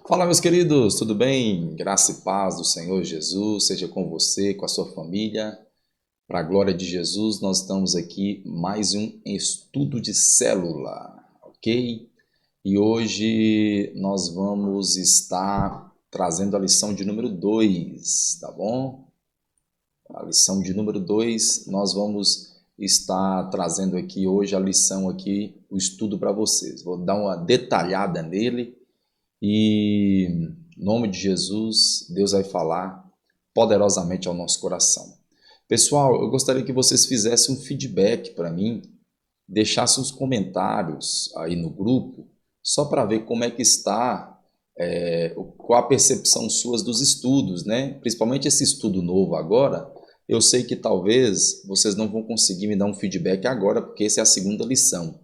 Fala, meus queridos, tudo bem? Graça e paz do Senhor Jesus seja com você, com a sua família. Para a glória de Jesus, nós estamos aqui mais um estudo de célula, ok? E hoje nós vamos estar trazendo a lição de número 2, tá bom? A lição de número 2, nós vamos estar trazendo aqui hoje a lição aqui, o estudo para vocês. Vou dar uma detalhada nele. E em nome de Jesus, Deus vai falar poderosamente ao nosso coração. Pessoal, eu gostaria que vocês fizessem um feedback para mim, deixassem os comentários aí no grupo, só para ver como é que está, qual a percepção suas dos estudos, né? Principalmente esse estudo novo agora, eu sei que talvez vocês não vão conseguir me dar um feedback agora, porque essa é a segunda lição.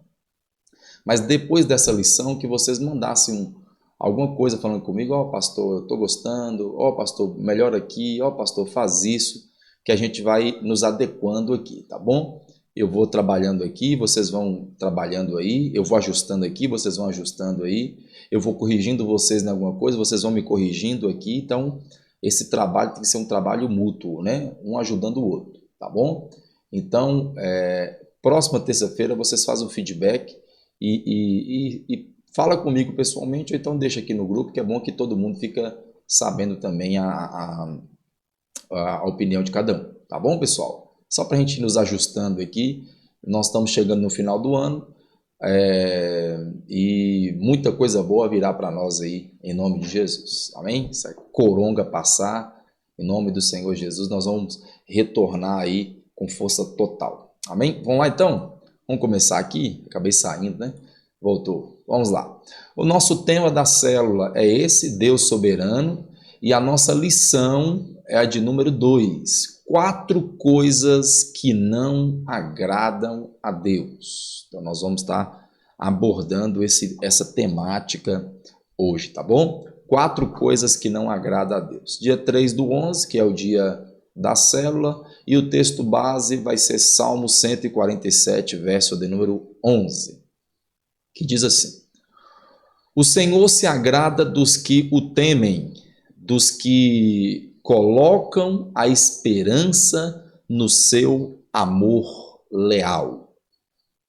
Mas depois dessa lição, que vocês mandassem alguma coisa falando comigo, ó pastor, eu estou gostando, ó pastor, melhor aqui, ó pastor, faz isso, que a gente vai nos adequando aqui, tá bom? Eu vou trabalhando aqui, vocês vão trabalhando aí, eu vou ajustando aqui, vocês vão ajustando aí, eu vou corrigindo vocês em alguma coisa, vocês vão me corrigindo aqui, então esse trabalho tem que ser um trabalho mútuo, né? Um ajudando o outro, tá bom? Então, próxima terça-feira vocês fazem o feedback e fala comigo pessoalmente, ou então deixa aqui no grupo, que é bom que todo mundo fica sabendo também a opinião de cada um. Tá bom, pessoal? Só para a gente ir nos ajustando aqui, nós estamos chegando no final do ano e muita coisa boa virá para nós aí, em nome de Jesus. Amém? Essa coronga passar, em nome do Senhor Jesus, nós vamos retornar aí com força total. Amém? Vamos lá então? Vamos começar aqui? Acabei saindo, né? Voltou. Vamos lá. O nosso tema da célula é esse, Deus soberano, e a nossa lição é a de número 2. 4 coisas que não agradam a Deus. Então nós vamos estar abordando essa temática hoje, tá bom? 4 coisas que não agradam a Deus. Dia 3/11, que é o dia da célula, e o texto base vai ser Salmo 147, verso de número 11, que diz assim: o Senhor se agrada dos que o temem, dos que colocam a esperança no seu amor leal.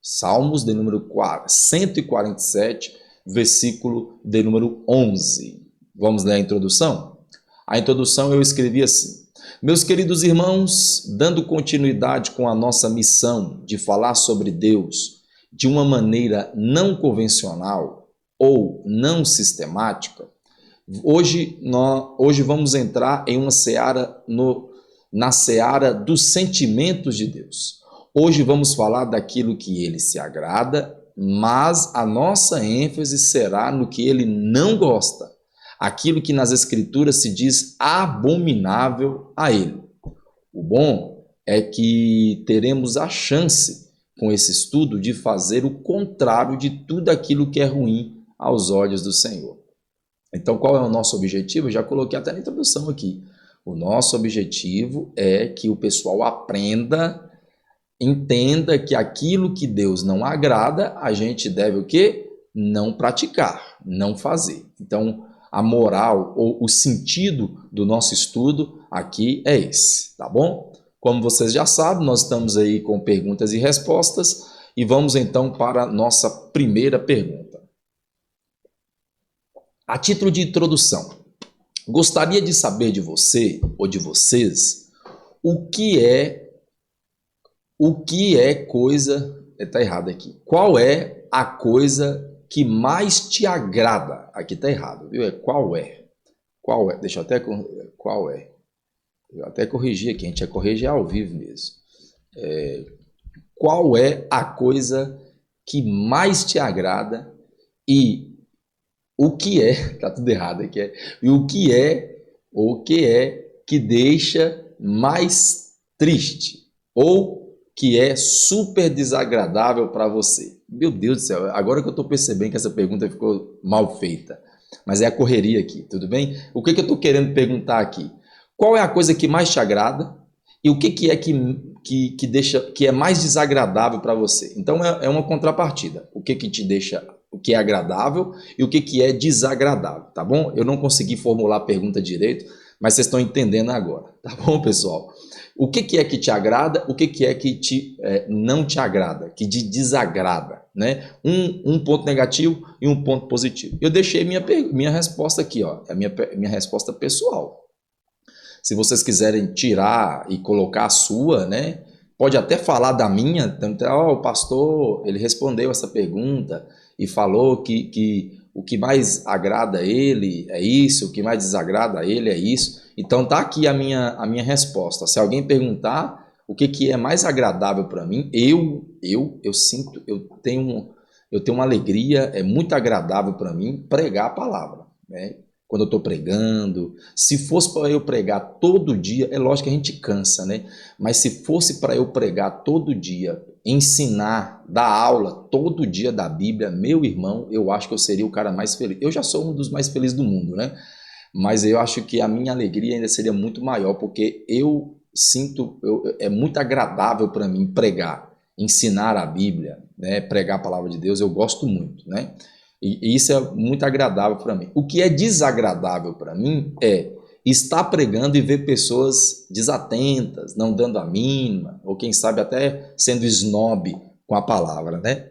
Salmos de número 147, versículo de número 11. Vamos ler a introdução? A introdução eu escrevi assim: meus queridos irmãos, dando continuidade com a nossa missão de falar sobre Deus de uma maneira não convencional ou não sistemática, hoje vamos entrar em uma seara, na seara dos sentimentos de Deus. Hoje vamos falar daquilo que ele se agrada, mas a nossa ênfase será no que ele não gosta, aquilo que nas Escrituras se diz abominável a ele. O bom é que teremos a chance, com esse estudo, de fazer o contrário de tudo aquilo que é ruim aos olhos do Senhor. Então, qual é o nosso objetivo? Eu já coloquei até na introdução aqui. O nosso objetivo é que o pessoal aprenda, entenda que aquilo que Deus não agrada, a gente deve o quê? Não praticar, não fazer. Então, a moral ou o sentido do nosso estudo aqui é esse, tá bom? Como vocês já sabem, nós estamos aí com perguntas e respostas e vamos então para a nossa primeira pergunta. A título de introdução, gostaria de saber de você ou de vocês o que é coisa... Está errado aqui. Qual é a coisa que mais te agrada? Aqui está errado, viu? Qual é? Qual é? Deixa eu até... Qual é? Eu até corrigi aqui, a gente vai corrigir ao vivo mesmo. Qual é a coisa que mais te agrada e o que é... Está tudo errado aqui. E o que é que deixa mais triste? Ou que é super desagradável para você? Meu Deus do céu, agora que eu estou percebendo que essa pergunta ficou mal feita. Mas é a correria aqui, tudo bem? O que eu estou querendo perguntar aqui? Qual é a coisa que mais te agrada e o que é que é mais desagradável para você? Então é uma contrapartida. O que te deixa o que é agradável e o que é desagradável, tá bom? Eu não consegui formular a pergunta direito, mas vocês estão entendendo agora, tá bom, pessoal? O que é que te agrada, o que é que não te agrada, que te desagrada, né? Um ponto negativo e um ponto positivo. Eu deixei minha resposta aqui, ó, a minha resposta pessoal. Se vocês quiserem tirar e colocar a sua, né? Pode até falar da minha, o pastor, ele respondeu essa pergunta e falou que o que mais agrada a ele é isso, o que mais desagrada a ele é isso. Então tá aqui a minha resposta. Se alguém perguntar o que é mais agradável para mim, eu sinto, eu tenho uma alegria, é muito agradável para mim pregar a palavra, né? Quando eu estou pregando, se fosse para eu pregar todo dia, é lógico que a gente cansa, né? Mas se fosse para eu pregar todo dia, ensinar, dar aula todo dia da Bíblia, meu irmão, eu acho que eu seria o cara mais feliz. Eu já sou um dos mais felizes do mundo, né? Mas eu acho que a minha alegria ainda seria muito maior, porque eu sinto, é muito agradável para mim pregar, ensinar a Bíblia, né? Pregar a palavra de Deus, eu gosto muito, né? E isso é muito agradável para mim. O que é desagradável para mim é estar pregando e ver pessoas desatentas, não dando a mínima, ou quem sabe até sendo snob com a palavra, né?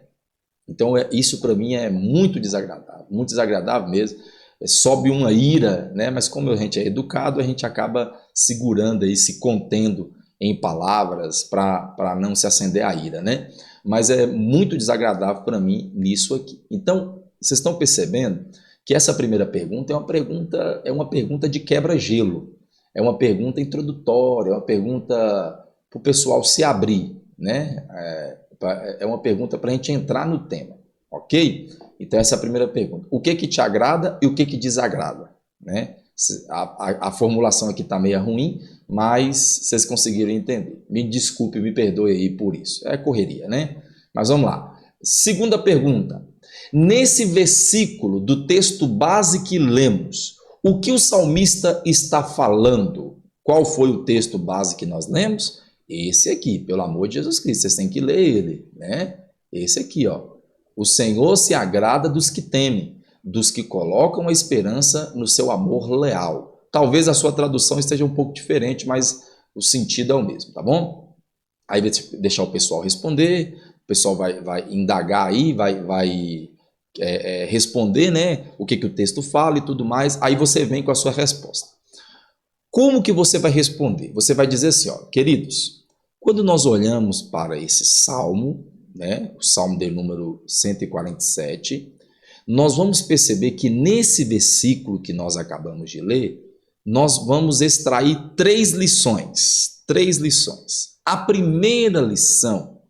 Então isso para mim é muito desagradável mesmo. Sobe uma ira, né? Mas como a gente é educado, a gente acaba segurando aí, se contendo em palavras para não se acender a ira, né? Mas é muito desagradável para mim nisso aqui. Então, vocês estão percebendo que essa primeira pergunta é uma pergunta de quebra-gelo, é uma pergunta introdutória, é uma pergunta para o pessoal se abrir, né? É uma pergunta para a gente entrar no tema, ok? Então essa é a primeira pergunta. O que te agrada e o que desagrada, né? A formulação aqui está meio ruim, mas vocês conseguiram entender. Me desculpe, me perdoe aí por isso. É correria, né? Mas vamos lá. Segunda pergunta. Nesse versículo do texto base que lemos, o que o salmista está falando? Qual foi o texto base que nós lemos? Esse aqui, pelo amor de Jesus Cristo, vocês têm que ler ele, né? Esse aqui, ó. O Senhor se agrada dos que temem, dos que colocam a esperança no seu amor leal. Talvez a sua tradução esteja um pouco diferente, mas o sentido é o mesmo, tá bom? Aí deixar o pessoal responder, o pessoal vai indagar aí, vai responder, né, o que o texto fala e tudo mais, aí você vem com a sua resposta. Como que você vai responder? Você vai dizer assim, ó, queridos, quando nós olhamos para esse salmo, né, o salmo de número 147, nós vamos perceber que nesse versículo que nós acabamos de ler, nós vamos extrair três lições. A primeira lição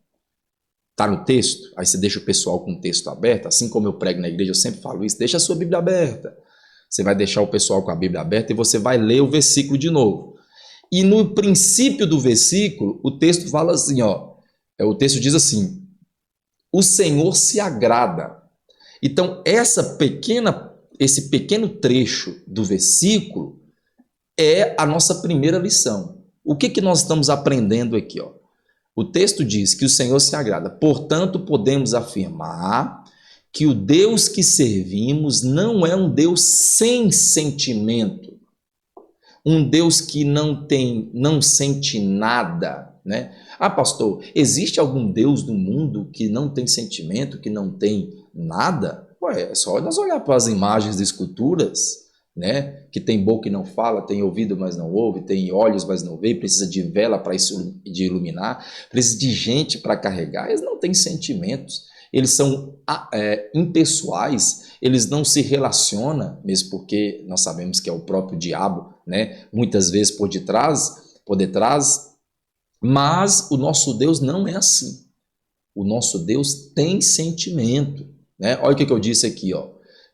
está no texto, aí você deixa o pessoal com o texto aberto, assim como eu prego na igreja, eu sempre falo isso, deixa a sua Bíblia aberta. Você vai deixar o pessoal com a Bíblia aberta e você vai ler o versículo de novo. E no princípio do versículo, o texto fala assim, ó, o texto diz assim, o Senhor se agrada. Então, esse pequeno trecho do versículo é a nossa primeira lição. O que nós estamos aprendendo aqui, ó? O texto diz que o Senhor se agrada. Portanto, podemos afirmar que o Deus que servimos não é um Deus sem sentimento, um Deus que não sente nada, né? Ah, pastor, existe algum Deus no mundo que não tem sentimento, que não tem nada? Ué, é só nós olhar para as imagens de esculturas, né? Que tem boca e não fala, tem ouvido, mas não ouve, tem olhos, mas não vê, precisa de vela para de iluminar, precisa de gente para carregar. Eles não têm sentimentos, eles são impessoais, eles não se relacionam, mesmo porque nós sabemos que é o próprio diabo, né? Muitas vezes por detrás, mas o nosso Deus não é assim. O nosso Deus tem sentimento, né? Olha o que eu disse aqui, ó.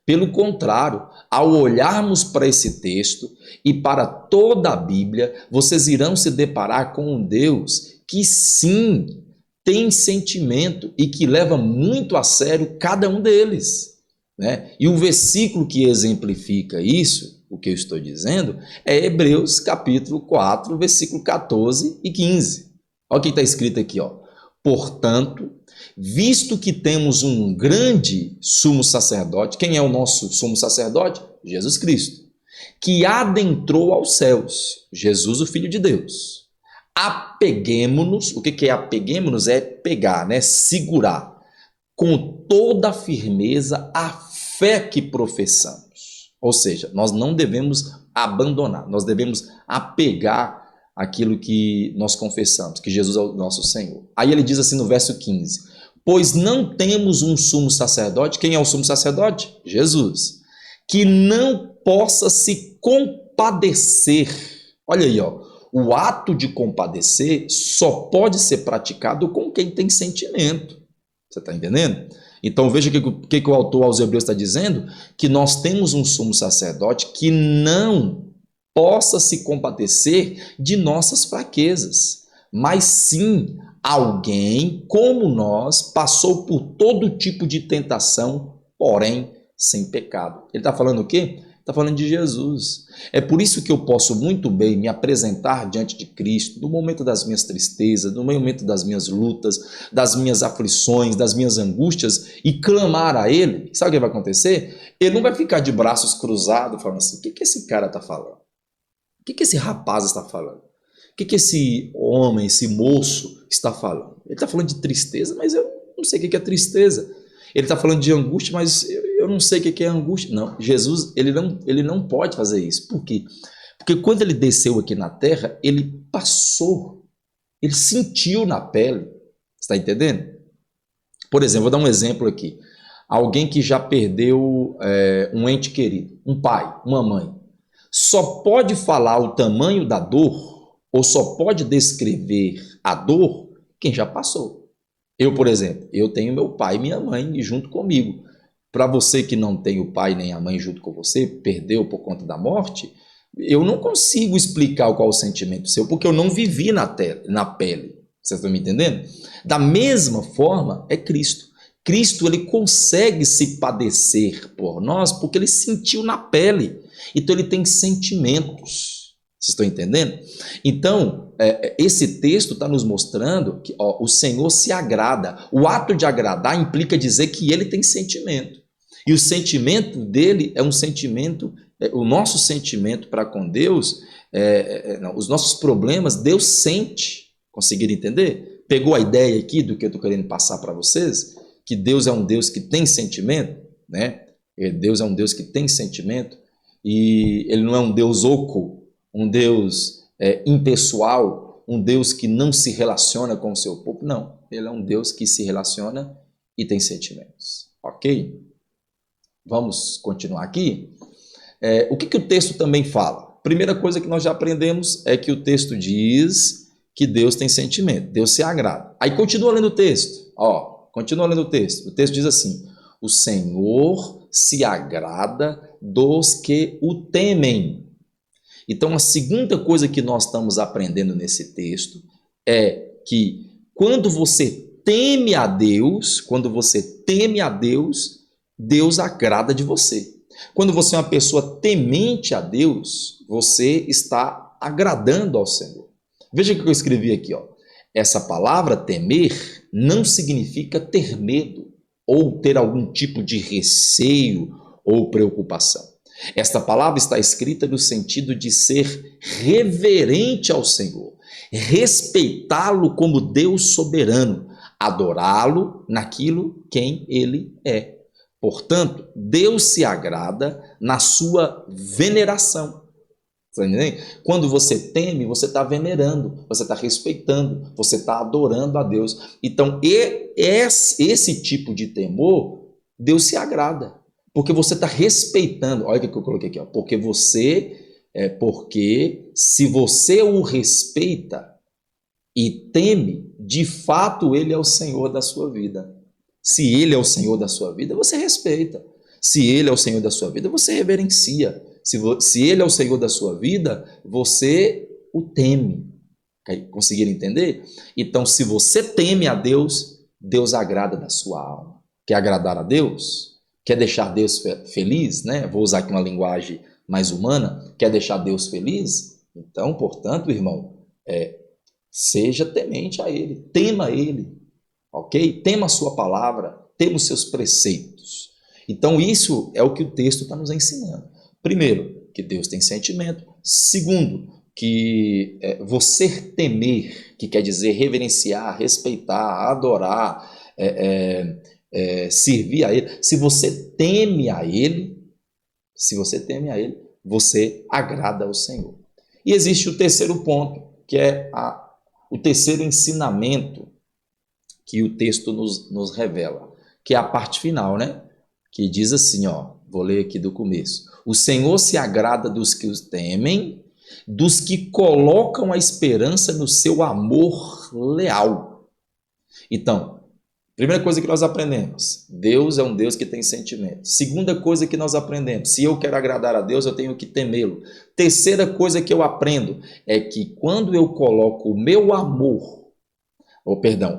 Pelo contrário, ao olharmos para esse texto e para toda a Bíblia, vocês irão se deparar com um Deus que sim tem sentimento e que leva muito a sério cada um deles, né? E o versículo que exemplifica isso, o que eu estou dizendo, é Hebreus capítulo 4, versículo 14 e 15. Olha o que está escrito aqui, ó. Portanto, visto que temos um grande sumo sacerdote. Quem é o nosso sumo sacerdote? Jesus Cristo, que adentrou aos céus, Jesus, o Filho de Deus. Apeguemo-nos. O que é apeguemo-nos? É pegar, né? Segurar com toda a firmeza a fé que professamos. Ou seja, nós não devemos abandonar, nós devemos apegar aquilo que nós confessamos, que Jesus é o nosso Senhor. Aí ele diz assim no verso 15: pois não temos um sumo sacerdote. Quem é o sumo sacerdote? Jesus. Que não possa se compadecer. Olha aí, ó. O ato de compadecer só pode ser praticado com quem tem sentimento. Você está entendendo? Então veja o que o autor aos Hebreus está dizendo: que nós temos um sumo sacerdote que não possa se compadecer de nossas fraquezas, mas sim alguém como nós passou por todo tipo de tentação, porém sem pecado. Ele está falando o quê? Está falando de Jesus. É por isso que eu posso muito bem me apresentar diante de Cristo no momento das minhas tristezas, no momento das minhas lutas, das minhas aflições, das minhas angústias e clamar a Ele. Sabe o que vai acontecer? Ele não vai ficar de braços cruzados falando assim: o que esse cara está falando? O que esse rapaz está falando? O que esse homem, esse moço está falando? Ele está falando de tristeza, mas eu não sei o que é tristeza. Ele está falando de angústia, mas eu não sei o que é angústia. Não, Jesus, ele não pode fazer isso. Por quê? Porque quando ele desceu aqui na terra, ele passou, ele sentiu na pele. Você está entendendo? Por exemplo, vou dar um exemplo aqui. Alguém que já perdeu um ente querido, um pai, uma mãe, só pode falar o tamanho da dor, ou só pode descrever a dor, quem já passou. Eu, por exemplo, eu tenho meu pai e minha mãe junto comigo. Para você que não tem o pai nem a mãe junto com você, perdeu por conta da morte, eu não consigo explicar qual é o sentimento seu, porque eu não vivi na pele. Vocês estão me entendendo? Da mesma forma é Cristo. Cristo, ele consegue se padecer por nós porque ele sentiu na pele. Então ele tem sentimentos. Vocês estão entendendo? Então, esse texto está nos mostrando que o Senhor se agrada. O ato de agradar implica dizer que ele tem sentimento. E o sentimento dele é um sentimento, o nosso sentimento para com Deus, os nossos problemas, Deus sente. Conseguiram entender? Pegou a ideia aqui do que eu estou querendo passar para vocês? Que Deus é um Deus que tem sentimento, né? Deus é um Deus que tem sentimento e ele não é um Deus oco, um Deus impessoal, um Deus que não se relaciona com o seu povo. Não, ele é um Deus que se relaciona e tem sentimentos. Ok? Vamos continuar aqui. O que o texto também fala? Primeira coisa que nós já aprendemos é que o texto diz que Deus tem sentimento, Deus se agrada. Aí continua lendo o texto. Continua lendo o texto. O texto diz assim: o Senhor se agrada dos que o temem. Então, a segunda coisa que nós estamos aprendendo nesse texto é que quando você teme a Deus, Deus agrada de você. Quando você é uma pessoa temente a Deus, você está agradando ao Senhor. Veja o que eu escrevi aqui, ó. Essa palavra temer não significa ter medo ou ter algum tipo de receio ou preocupação. Esta palavra está escrita no sentido de ser reverente ao Senhor, respeitá-lo como Deus soberano, adorá-lo naquilo quem ele é. Portanto, Deus se agrada na sua veneração. Quando você teme, você está venerando, você está respeitando, você está adorando a Deus. Então, esse tipo de temor, Deus se agrada. Porque você está respeitando, olha o que eu coloquei aqui, ó, porque se você o respeita e teme, de fato ele é o Senhor da sua vida. Se ele é o Senhor da sua vida, você respeita. Se ele é o Senhor da sua vida, você reverencia. Se ele é o Senhor da sua vida, você o teme. Conseguiram entender? Então, se você teme a Deus, Deus agrada da sua alma. Quer agradar a Deus? Quer deixar Deus feliz, né? Vou usar aqui uma linguagem mais humana. Quer deixar Deus feliz? Então, portanto, irmão, seja temente a Ele, tema Ele, ok? Tema a sua palavra, tema os seus preceitos. Então isso é o que o texto está nos ensinando. Primeiro, que Deus tem sentimento. Segundo, que você temer, que quer dizer reverenciar, respeitar, adorar, servir a Ele. Se você teme a Ele, você agrada ao Senhor. E existe o terceiro ponto, que é o terceiro ensinamento que o texto nos revela, que é a parte final, né? Que diz assim, ó, vou ler aqui do começo. O Senhor se agrada dos que os temem, dos que colocam a esperança no seu amor leal. Então, primeira coisa que nós aprendemos, Deus é um Deus que tem sentimento. Segunda coisa que nós aprendemos, se eu quero agradar a Deus, eu tenho que temê-lo. Terceira coisa que eu aprendo é que quando eu coloco o meu amor,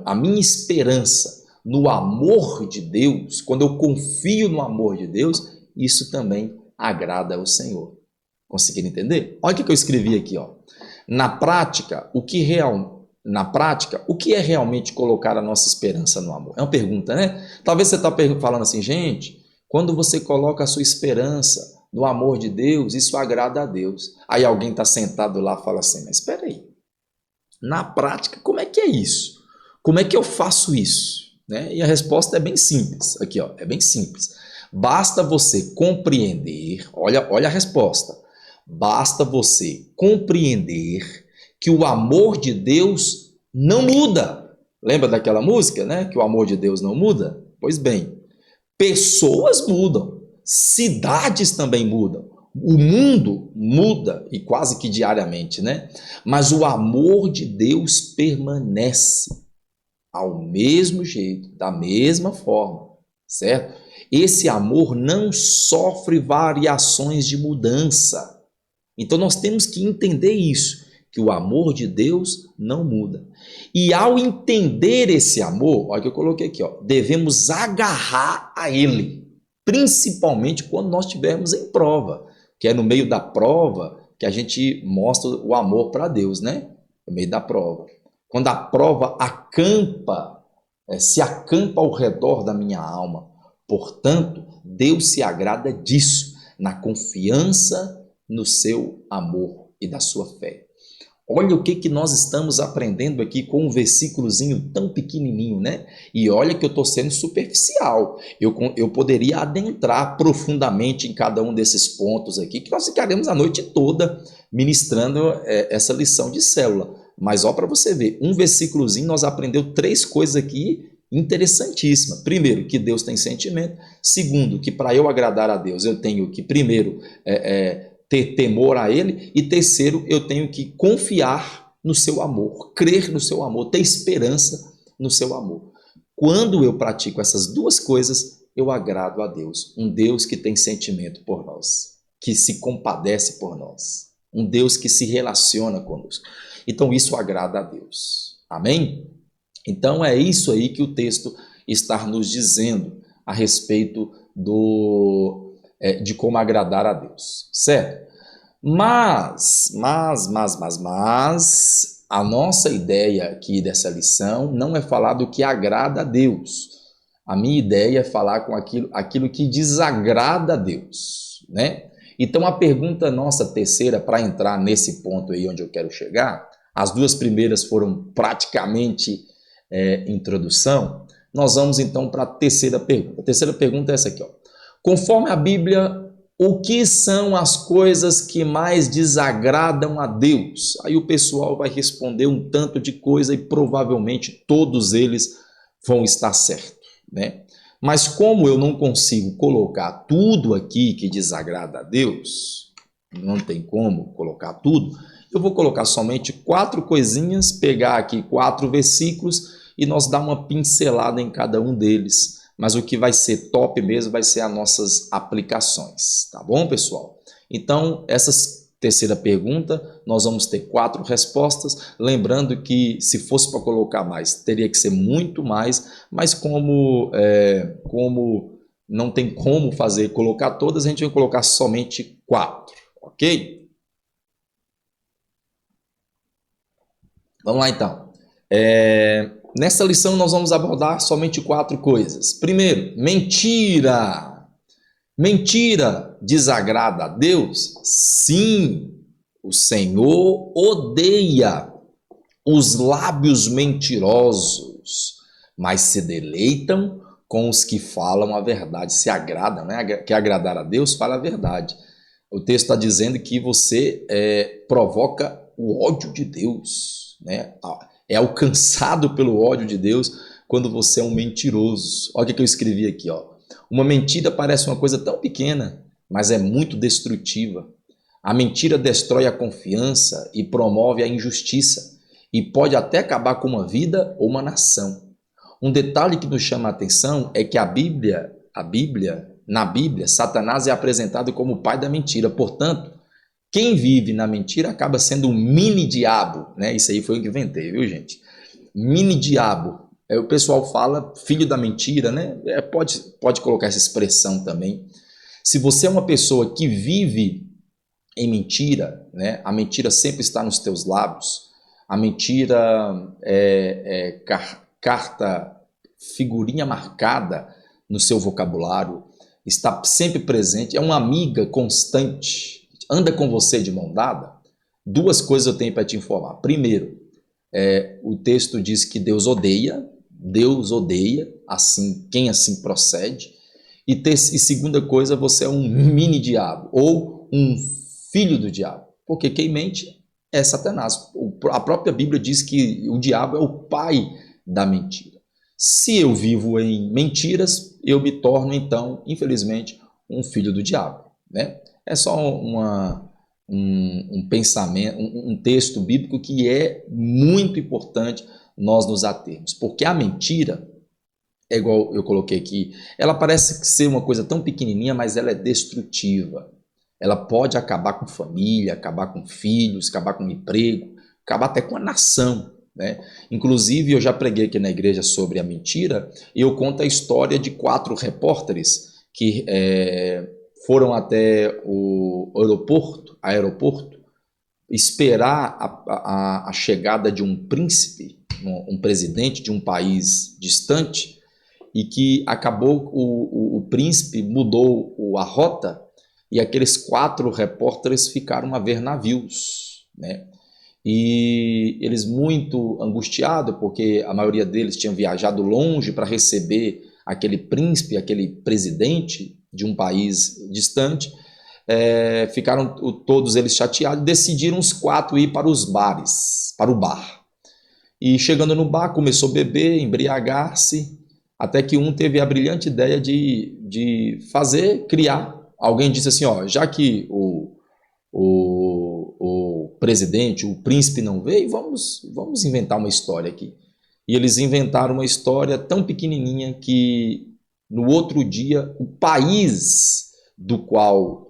a minha esperança no amor de Deus, quando eu confio no amor de Deus, isso também agrada ao Senhor. Conseguiram entender? Olha o que eu escrevi aqui, ó. Na prática, o que é realmente colocar a nossa esperança no amor? É uma pergunta, né? Talvez você está falando assim, gente, quando você coloca a sua esperança no amor de Deus, isso agrada a Deus. Aí alguém está sentado lá e fala assim, mas espera aí, na prática, como é que é isso? Como é que eu faço isso? Né? E a resposta é bem simples. Aqui, ó, é bem simples. Basta você compreender, olha a resposta. Basta você compreender que o amor de Deus não muda. Lembra daquela música, né? Que o amor de Deus não muda? Pois bem, pessoas mudam, cidades também mudam, o mundo muda e quase que diariamente, né? Mas o amor de Deus permanece ao mesmo jeito, da mesma forma, certo? Esse amor não sofre variações de mudança. Então nós temos que entender isso, que o amor de Deus não muda. E ao entender esse amor, olha o que eu coloquei aqui, ó, devemos agarrar a ele, principalmente quando nós estivermos em prova, que é no meio da prova que a gente mostra o amor para Deus, né? No meio da prova. Quando a prova se acampa ao redor da minha alma. Portanto, Deus se agrada disso, na confiança no seu amor e da sua fé. Olha o que nós estamos aprendendo aqui com um versículozinho tão pequenininho, né? E olha que eu estou sendo superficial. Eu poderia adentrar profundamente em cada um desses pontos aqui, que nós ficaremos a noite toda ministrando essa lição de célula. Mas ó, para você ver, um versículozinho nós aprendeu 3 coisas aqui interessantíssimas. Primeiro, que Deus tem sentimento. Segundo, que para eu agradar a Deus eu tenho que, primeiro, ter temor a Ele. E terceiro, eu tenho que confiar no seu amor, crer no seu amor, ter esperança no seu amor. Quando eu pratico essas 2 coisas, eu agrado a Deus. Um Deus que tem sentimento por nós, que se compadece por nós. Um Deus que se relaciona conosco. Então isso agrada a Deus. Amém? Então é isso aí que o texto está nos dizendo a respeito de como agradar a Deus, certo? Mas a nossa ideia aqui dessa lição não é falar do que agrada a Deus. A minha ideia é falar com aquilo que desagrada a Deus, né? Então a pergunta nossa terceira, para entrar nesse ponto aí onde eu quero chegar, as 2 primeiras foram praticamente introdução, nós vamos então para a terceira pergunta. A terceira pergunta é essa aqui, ó. Conforme a Bíblia, o que são as coisas que mais desagradam a Deus? Aí o pessoal vai responder um tanto de coisa e provavelmente todos eles vão estar certos, né? Mas como eu não consigo colocar tudo aqui que desagrada a Deus, não tem como colocar tudo, eu vou colocar somente 4 coisinhas, pegar aqui 4 versículos e nós dar uma pincelada em cada um deles. Mas o que vai ser top mesmo vai ser as nossas aplicações, tá bom, pessoal? Então, essa terceira pergunta, nós vamos ter 4 respostas, lembrando que se fosse para colocar mais, teria que ser muito mais, mas como não tem como colocar todas, a gente vai colocar somente 4, ok? Vamos lá então. Nessa lição nós vamos abordar somente 4 coisas. Primeiro, mentira. Mentira desagrada a Deus? Sim, o Senhor odeia os lábios mentirosos, mas se deleitam com os que falam a verdade. Se agradam, né? Quer agradar a Deus? Fala a verdade. O texto está dizendo que você provoca o ódio de Deus, né? É alcançado pelo ódio de Deus quando você é um mentiroso. Olha o que eu escrevi aqui, ó. Uma mentira parece uma coisa tão pequena, mas é muito destrutiva. A mentira destrói a confiança e promove a injustiça, e pode até acabar com uma vida ou uma nação. Um detalhe que nos chama a atenção é que na Bíblia, Satanás é apresentado como o pai da mentira. Portanto, quem vive na mentira acaba sendo um mini-diabo, né? Isso aí foi eu que inventei, viu, gente? Mini-diabo. O pessoal fala filho da mentira, né? Pode colocar essa expressão também. Se você é uma pessoa que vive em mentira, né? A mentira sempre está nos teus lábios. A mentira carta, figurinha marcada no seu vocabulário, está sempre presente, é uma amiga constante, anda com você de mão dada. 2 coisas eu tenho para te informar. Primeiro, o texto diz que Deus odeia assim, quem assim procede. E segunda coisa, você é um mini diabo ou um filho do diabo, porque quem mente é Satanás. A própria Bíblia diz que o diabo é o pai da mentira. Se eu vivo em mentiras, eu me torno então, infelizmente, um filho do diabo, né? É só um pensamento, um texto bíblico que é muito importante nós nos atermos, porque a mentira, é igual eu coloquei aqui, ela parece ser uma coisa tão pequenininha, mas ela é destrutiva. Ela pode acabar com família, acabar com filhos, acabar com emprego, acabar até com a nação, né? Inclusive, eu já preguei aqui na igreja sobre a mentira, e eu conto a história de 4 repórteres que foram até o aeroporto, esperar a chegada de um príncipe, um presidente de um país distante, e que acabou, o príncipe mudou a rota, e aqueles 4 repórteres ficaram a ver navios, né? E eles muito angustiados, porque a maioria deles tinham viajado longe para receber aquele príncipe, aquele presidente de um país distante, ficaram todos eles chateados, decidiram os 4 ir para os bares, para o bar. E chegando no bar, começou a beber, embriagar-se, até que um teve a brilhante ideia de criar. Alguém disse assim, ó, já que o presidente, o príncipe não veio, vamos inventar uma história aqui. E eles inventaram uma história tão pequenininha que no outro dia o país do qual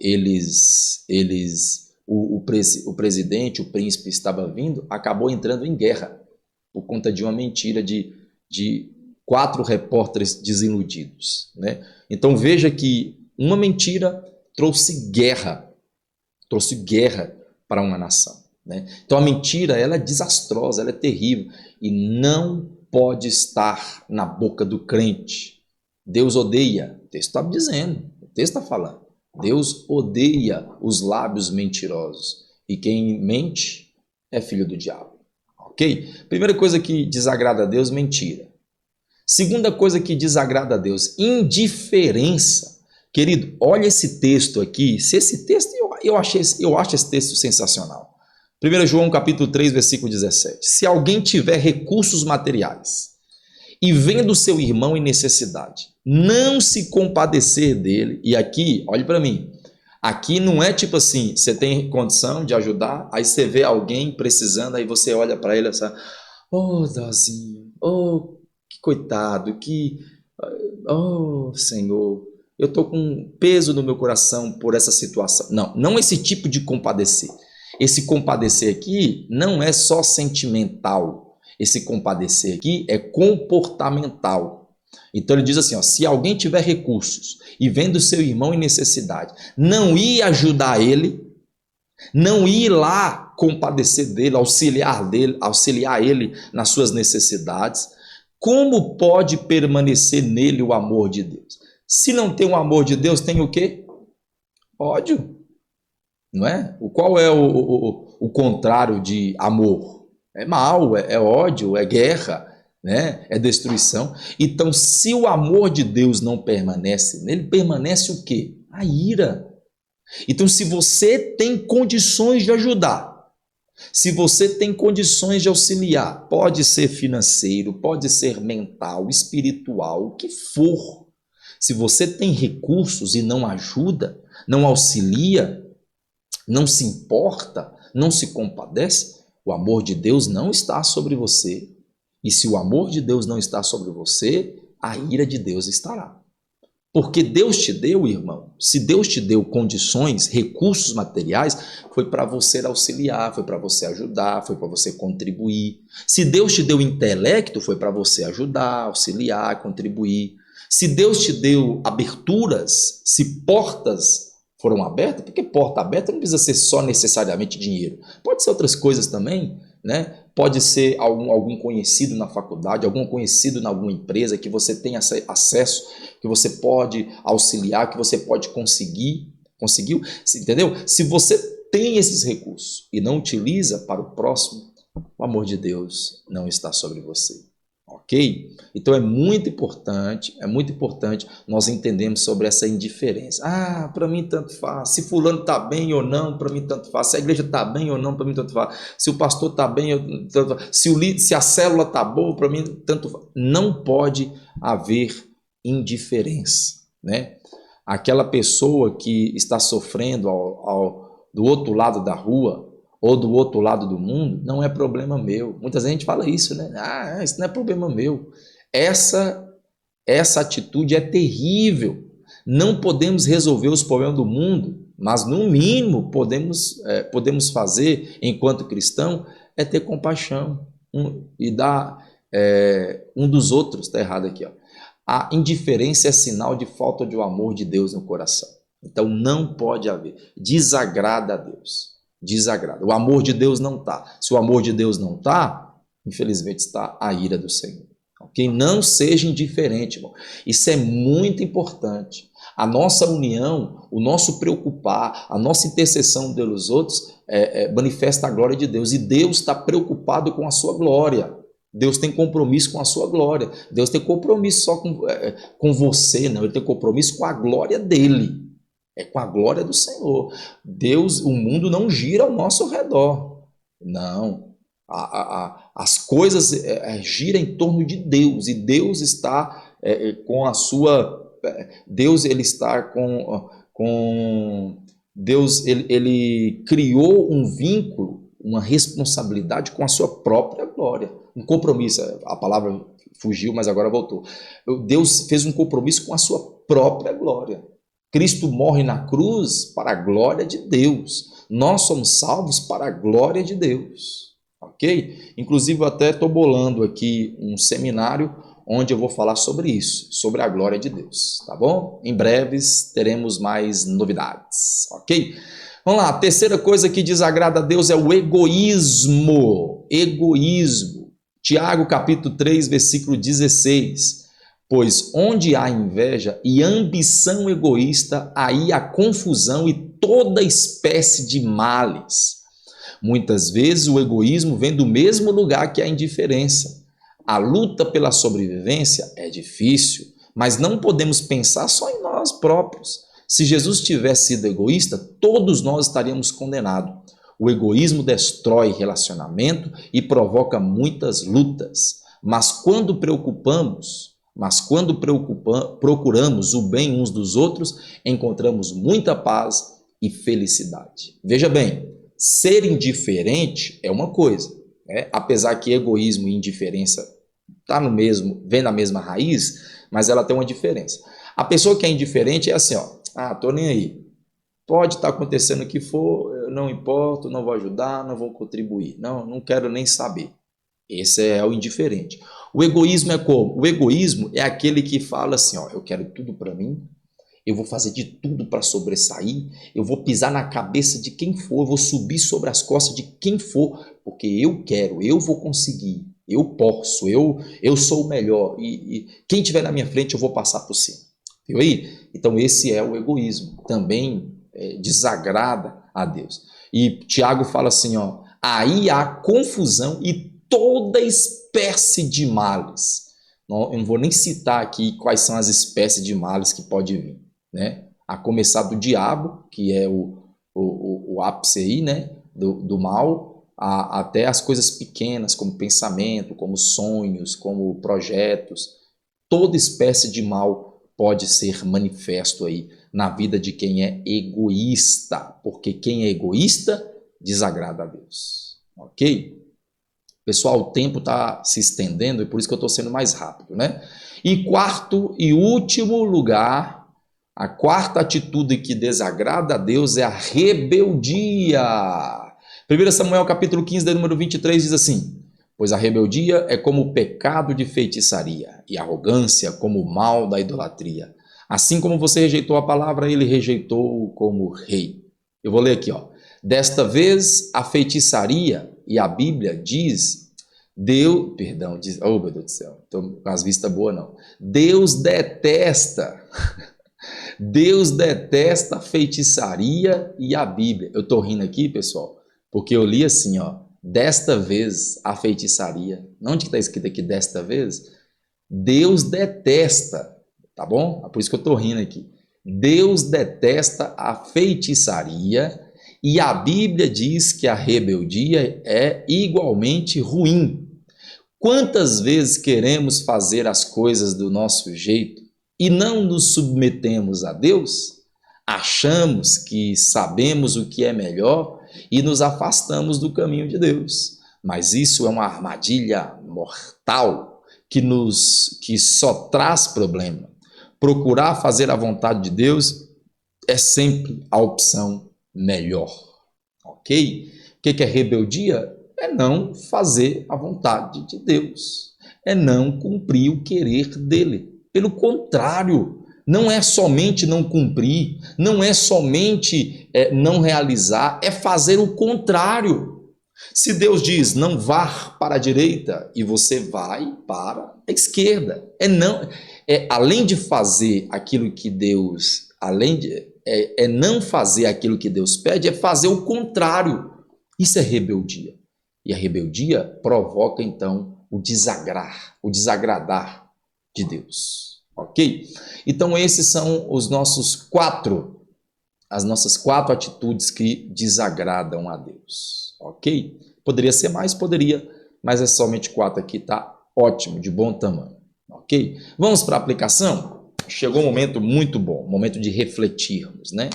o presidente, o príncipe estava vindo, acabou entrando em guerra por conta de uma mentira de 4 repórteres desiludidos, né? Então veja que uma mentira trouxe guerra para uma nação, né? Então a mentira, ela é desastrosa, ela é terrível e não pode estar na boca do crente. Deus odeia, o texto está dizendo, o texto está falando, Deus odeia os lábios mentirosos e quem mente é filho do diabo, ok? Primeira coisa que desagrada a Deus, mentira. Segunda coisa que desagrada a Deus, indiferença. Querido, olha esse texto aqui. Se esse texto, eu acho esse texto sensacional. 1 João capítulo 3, versículo 17. Se alguém tiver recursos materiais e vendo seu irmão em necessidade, não se compadecer dele, e aqui, olhe para mim, aqui não é tipo assim, você tem condição de ajudar, aí você vê alguém precisando, aí você olha para ele e fala, oh, Dazinho, oh, que coitado, oh, Senhor, eu estou com peso no meu coração por essa situação. Não esse tipo de compadecer. Esse compadecer aqui não é só sentimental. Esse compadecer aqui é comportamental. Então ele diz assim, ó, se alguém tiver recursos e vendo seu irmão em necessidade, não ir ajudar ele, não ir lá compadecer dele, auxiliar ele nas suas necessidades, Como pode permanecer nele o amor de Deus? Se não tem o amor de Deus, tem o quê? Ódio, não é? Qual é o contrário de amor? É mal, é ódio, é guerra, né? É destruição. Então, se o amor de Deus não permanece nele, permanece o quê? A ira. Então, se você tem condições de ajudar, se você tem condições de auxiliar, pode ser financeiro, pode ser mental, espiritual, o que for. Se você tem recursos e não ajuda, não auxilia, não se importa, não se compadece, o amor de Deus não está sobre você. E se o amor de Deus não está sobre você, a ira de Deus estará. Porque Deus te deu, irmão, se Deus te deu condições, recursos materiais, foi para você auxiliar, foi para você ajudar, foi para você contribuir. Se Deus te deu intelecto, foi para você ajudar, auxiliar, contribuir. Se Deus te deu aberturas, se portas foram abertas, porque porta aberta não precisa ser só necessariamente dinheiro, pode ser outras coisas também, né? Pode ser algum conhecido na faculdade, algum conhecido em alguma empresa que você tem acesso, que você pode auxiliar, que você pode conseguiu, entendeu? Se você tem esses recursos e não utiliza para o próximo, o amor de Deus não está sobre você, ok? Então é muito importante nós entendermos sobre essa indiferença. Ah, para mim tanto faz, se fulano está bem ou não, para mim tanto faz, se a igreja está bem ou não, para mim tanto faz, se o pastor está bem, tanto faz. Se a célula está boa, para mim tanto faz. Não pode haver indiferença, né? Aquela pessoa que está sofrendo do outro lado da rua ou do outro lado do mundo, não é problema meu. Muita gente fala isso, né? Ah, isso não é problema meu. Essa atitude é terrível. Não podemos resolver os problemas do mundo, mas no mínimo podemos fazer, enquanto cristão, é ter compaixão e dar um dos outros. Está errado aqui, ó. A indiferença é sinal de falta de amor de Deus no coração. Então não pode haver. Desagrada a Deus. Desagrada. O amor de Deus não está. Se o amor de Deus não está, infelizmente está a ira do Senhor. Ok? Não seja indiferente, irmão. Isso é muito importante. A nossa união, o nosso preocupar, a nossa intercessão pelos outros manifesta a glória de Deus. E Deus está preocupado com a sua glória. Deus tem compromisso com a sua glória. Deus tem compromisso só com você, não. Ele tem compromisso com a glória dele. É com a glória do Senhor. Deus, o mundo não gira ao nosso redor. Não. As coisas giram em torno de Deus. E Deus está com a sua... Deus, ele está com Deus, ele criou um vínculo, uma responsabilidade com a sua própria glória. Um compromisso, a palavra fugiu, mas agora voltou. Deus fez um compromisso com a sua própria glória. Cristo morre na cruz para a glória de Deus. Nós somos salvos para a glória de Deus. Ok? Inclusive, eu até estou bolando aqui um seminário onde eu vou falar sobre isso, sobre a glória de Deus. Tá bom? Em breves teremos mais novidades. Ok? Vamos lá. A terceira coisa que desagrada a Deus é o egoísmo. Egoísmo. Tiago capítulo 3, versículo 16. Pois onde há inveja e ambição egoísta, aí há confusão e toda espécie de males. Muitas vezes o egoísmo vem do mesmo lugar que a indiferença. A luta pela sobrevivência é difícil, mas não podemos pensar só em nós próprios. Se Jesus tivesse sido egoísta, todos nós estaríamos condenados. O egoísmo destrói relacionamento e provoca muitas lutas. Mas quando procuramos o bem uns dos outros, encontramos muita paz e felicidade. Veja bem, ser indiferente é uma coisa, né? Apesar que egoísmo e indiferença vem na mesma raiz, mas ela tem uma diferença. A pessoa que é indiferente é assim, ó, tô nem aí. Pode estar acontecendo o que for, eu não importo, não vou ajudar, não vou contribuir, não quero nem saber. Esse é o indiferente. O egoísmo é como? O egoísmo é aquele que fala assim, ó, eu quero tudo para mim, eu vou fazer de tudo para sobressair, eu vou pisar na cabeça de quem for, eu vou subir sobre as costas de quem for, porque eu quero, eu vou conseguir. Eu posso, eu sou o melhor, e quem estiver na minha frente eu vou passar por cima. Viu aí? Então esse é o egoísmo, também desagrada a Deus. E Tiago fala assim, ó, aí há confusão e toda espécie de males. Eu não vou nem citar aqui quais são as espécies de males que pode vir, né? A começar do diabo, que é o ápice aí, né? Do mal, até as coisas pequenas, como pensamento, como sonhos, como projetos. Toda espécie de mal pode ser manifesto aí na vida de quem é egoísta, porque quem é egoísta desagrada a Deus, ok? Pessoal, o tempo está se estendendo e por isso que eu estou sendo mais rápido, né? E quarto e último lugar, a quarta atitude que desagrada a Deus é a rebeldia. 1 Samuel capítulo 15, número 23 diz assim, pois a rebeldia é como o pecado de feitiçaria e a arrogância como o mal da idolatria. Assim como você rejeitou a palavra, ele rejeitou como rei. Eu vou ler aqui, ó. Desta vez a feitiçaria, e a Bíblia diz, oh meu Deus do céu, estou com as vistas boas não. Deus detesta a feitiçaria e a Bíblia. Eu estou rindo aqui, pessoal, porque eu li assim, ó, desta vez a feitiçaria. Onde que está escrito aqui desta vez? Deus detesta, tá bom? É por isso que eu estou rindo aqui. Deus detesta a feitiçaria e a Bíblia diz que a rebeldia é igualmente ruim. Quantas vezes queremos fazer as coisas do nosso jeito e não nos submetemos a Deus? Achamos que sabemos o que é melhor e nos afastamos do caminho de Deus. Mas isso é uma armadilha mortal que só traz problema. Procurar fazer a vontade de Deus é sempre a opção melhor, ok? O que é rebeldia? É não fazer a vontade de Deus, é não cumprir o querer dele. Pelo contrário, não é somente não cumprir, não é somente não realizar, é fazer o contrário. Se Deus diz não vá para a direita e você vai para a esquerda, além de fazer aquilo que Deus, não fazer aquilo que Deus pede, é fazer o contrário. Isso é rebeldia. E a rebeldia provoca então o desagradar de Deus, ok? Então esses são as nossas quatro atitudes que desagradam a Deus, ok? Poderia ser mais, poderia, mas é somente 4 aqui, tá ótimo, de bom tamanho, ok? Vamos para a aplicação? Chegou um momento muito bom, momento de refletirmos, né?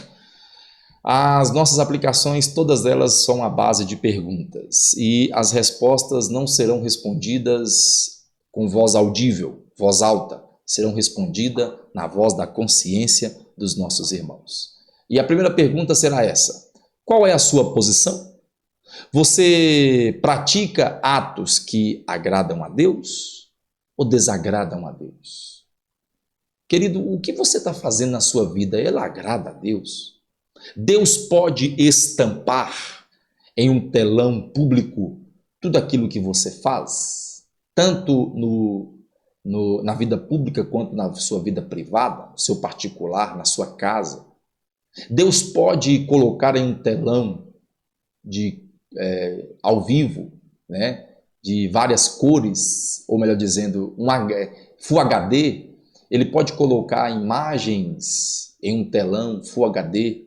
As nossas aplicações, todas elas são à base de perguntas e as respostas não serão respondidas com voz audível, voz alta, serão respondidas na voz da consciência dos nossos irmãos. E a primeira pergunta será essa: qual é a sua posição? Você pratica atos que agradam a Deus ou desagradam a Deus? Querido, o que você está fazendo na sua vida, ele agrada a Deus? Deus pode estampar em um telão público tudo aquilo que você faz, tanto na vida pública quanto na sua vida privada, no seu particular, na sua casa. Deus pode colocar em um telão ao vivo, né, de várias cores, ou melhor dizendo, Full HD, ele pode colocar imagens em um telão Full HD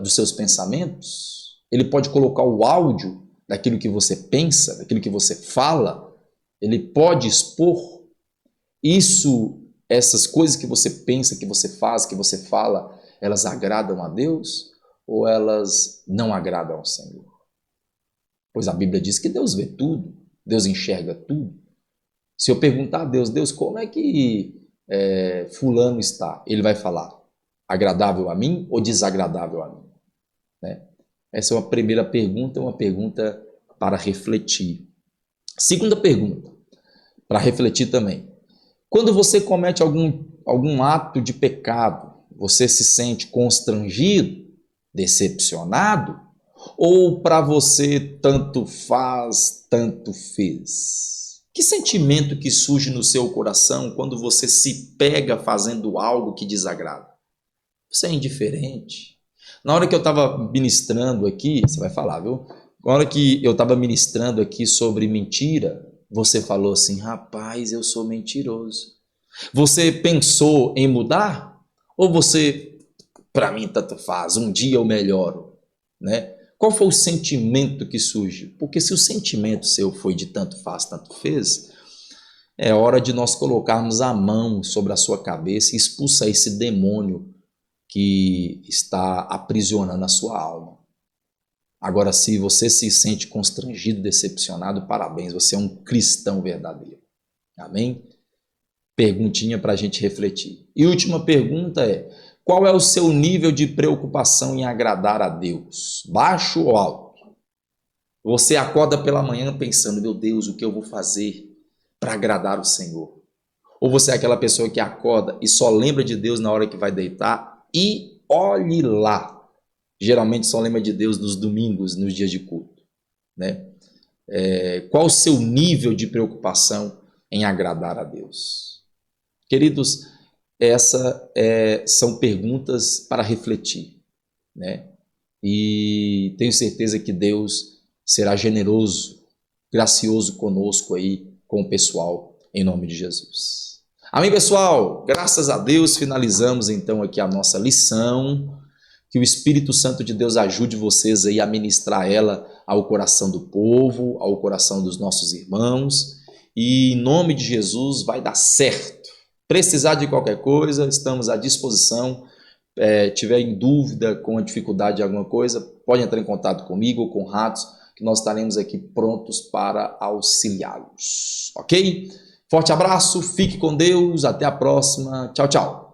dos seus pensamentos, ele pode colocar o áudio daquilo que você pensa, daquilo que você fala, ele pode expor essas coisas que você pensa, que você faz, que você fala, elas agradam a Deus ou elas não agradam ao Senhor? Pois a Bíblia diz que Deus vê tudo, Deus enxerga tudo. Se eu perguntar a Deus, como é que fulano está? Ele vai falar, agradável a mim ou desagradável a mim? Né? Essa é uma primeira pergunta, uma pergunta para refletir. Segunda pergunta, para refletir também. Quando você comete algum ato de pecado, você se sente constrangido, decepcionado? Ou para você tanto faz, tanto fez? Que sentimento que surge no seu coração quando você se pega fazendo algo que desagrada? Você é indiferente? Na hora que eu estava ministrando aqui, você vai falar, viu? Na hora que eu estava ministrando aqui sobre mentira, você falou assim, rapaz, eu sou mentiroso. Você pensou em mudar? Ou você, para mim, tanto faz, um dia eu melhoro, né? Qual foi o sentimento que surge? Porque se o sentimento seu foi de tanto faz, tanto fez, é hora de nós colocarmos a mão sobre a sua cabeça e expulsar esse demônio que está aprisionando a sua alma. Agora, se você se sente constrangido, decepcionado, parabéns, você é um cristão verdadeiro. Amém? Perguntinha para a gente refletir. E última pergunta é, qual é o seu nível de preocupação em agradar a Deus? Baixo ou alto? Você acorda pela manhã pensando, meu Deus, o que eu vou fazer para agradar o Senhor? Ou você é aquela pessoa que acorda e só lembra de Deus na hora que vai deitar? E olhe lá. Geralmente só lembra de Deus nos domingos, nos dias de culto, né? Qual o seu nível de preocupação em agradar a Deus? Queridos, são perguntas para refletir, né? E tenho certeza que Deus será generoso, gracioso conosco aí, com o pessoal, em nome de Jesus. Amém, pessoal? Graças a Deus, finalizamos então aqui a nossa lição. Que o Espírito Santo de Deus ajude vocês aí a ministrar ela ao coração do povo, ao coração dos nossos irmãos. E em nome de Jesus vai dar certo. Precisar de qualquer coisa, estamos à disposição. Tiver em dúvida, com a dificuldade de alguma coisa, pode entrar em contato comigo ou com o Ratos, que nós estaremos aqui prontos para auxiliá-los. Ok? Forte abraço, fique com Deus, até a próxima. Tchau, tchau.